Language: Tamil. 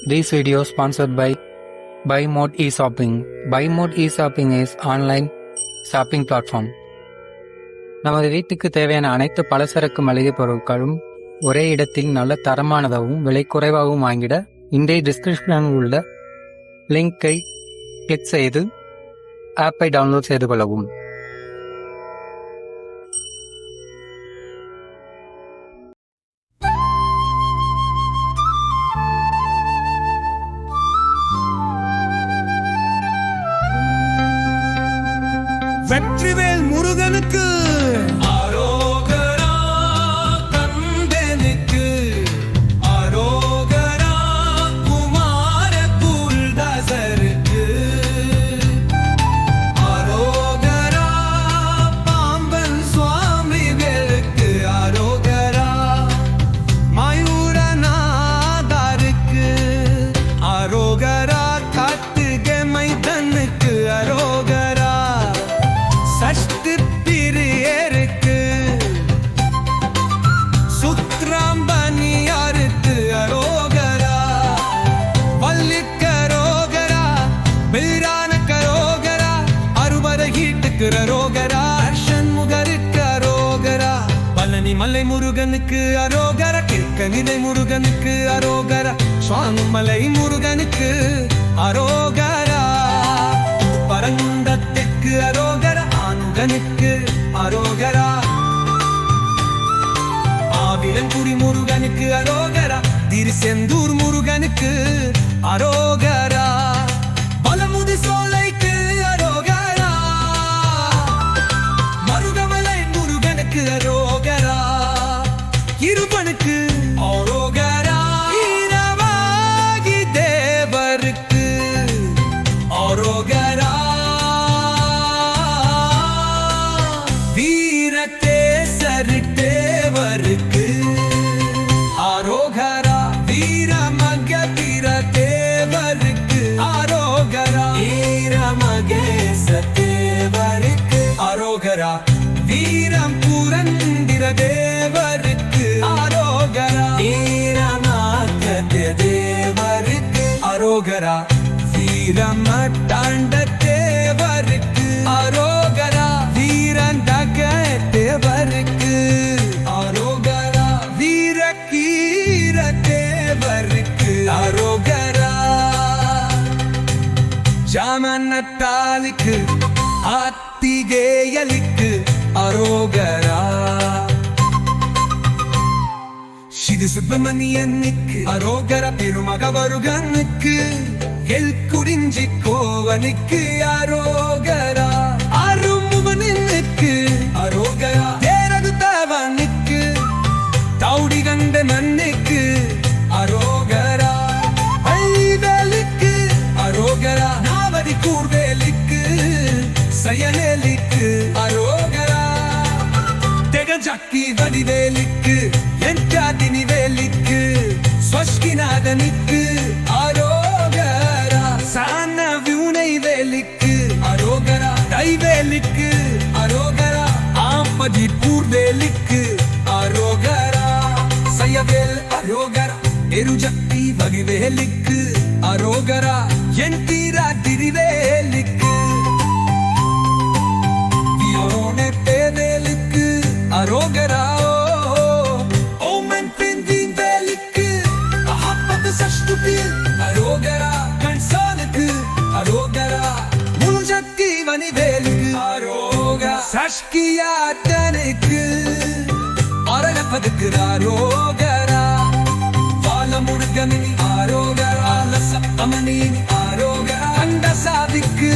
This video is sponsored by Buy Mode eShopping. Buy Mode eShopping is online shopping platform. நமது வீட்டுக்கு தேவையான அனைத்து பலசரக்கு மளிகை பொருட்களும் ஒரே இடத்தில் நல்ல தரமானதாகவும் விலை குறைவாகவும் வாங்கிட இன்றைய டிஸ்கிரிப்ஷனில் உள்ள லிங்கை கிளிக் செய்து ஆப்பை டவுன்லோட் செய்து கொள்ளவும். வெற்றிவேல் முருகனுக்கு அரோகரா, கந்தனுக்கு அரோகரா, குமார குருதாசருக்கு அரோகரா, பாம்பன் சுவாமிகளுக்கு அரோகரா, மயூரநாதருக்கு அரோகரா, கார்த்திகை மைதனுக்கு அரோகரா, சஷ்டி பிரியருக்கு சுத்ராம்பனியாருக்கு அரோகரா, வள்ளிக்கரோகரா, பிரானக்கரோகரா, அறுபரகீட்டுக்கு அரோகரா, சண்முகருக்கு அரோகரா, பழனி மலை முருகனுக்கு அரோகரா, கிழக்கநிலை முருகனுக்கு அரோகரா, சுவாமிமலை முருகனுக்கு அரோகரா, பரங்குண்டத்திற்கு அரோகரா, ஆனுகனுக்கு அரோகரா, ஆவிலங்குடி முருகனுக்கு அரோகரா, திருச்செந்தூர் முருகனுக்கு அரோகரா, பலமுதி சோலைக்கு அரோகரா, மருகமலை முருகனுக்கு அரோகரா, இருபனுக்கு அரோகரா, ஈரவாகி தேவருக்கு அரோகரா, வீரகேசரி தேவருக்கு அரோகரா, வீரமக வீர தேவருக்கு அரோகரா, வீரமகேச தேவருக்கு அரோகரா, வீரம் புரந்திர தேவருக்கு அரோகரா, வீரநாத தேவருக்கு அரோகரா, வீரமட்டாண்ட தேவருக்கு அரோகரா, வீரந்தக தேவருக்கு அரோகரா, வீரகீர தேவருக்கு அரோகரா, ஜாமனத்தாலிக்கு ஆத்திகேயலிக்கு அரோகரா, ஸ்ரீ சுப்பிரமணியனுக்கு அரோகரா, பெருமகவருகனுக்கு எல் குறிஞ்சி கோவனுக்கு அரோகரா, அருமுகனுக்கு அரோகரா, தேரது தேவனுக்கு தௌடி கண்ட மண்ணுக்கு அரோகரா, ஐவேலுக்கு அரோகரா, நாவதி கூர்வேலுக்கு சயனேலிக்கு அரோகரா, தெகஜக்கி வடிவேலுக்கு என்காதினி வேலிக்கு ஸ்வஷ்கிநாதனுக்கு அரோகரா, சான வியுனை வேலிக்கு அரோகரா, தைவேலிக்கு அரோகரா, ஆம்பதி பூர்வேலிக்கு அரோகரா, சயவேல் அரோகரா, எருஜக்தி வகிவேலிக்கு அரோகரா, என் தீரா திரிவேலிக்கு வியோனே தேவேலிக்கு அரோகரா, ஓமன் பிந்தின் வேலிக்கு அஹப்பது சஷ்டுபில் அரோகரா, கன்சானுக்கு அரோகரா, முழுசக்தி வனிவேலுக்கு அரோகரா, சஷ்கியாத்தனுக்கு அரகப்பதுக்கு அரோகரா, பாலமுருகனின் அரோகரா, அலச அமனின் அரோகரா, அண்டசாதிக்கு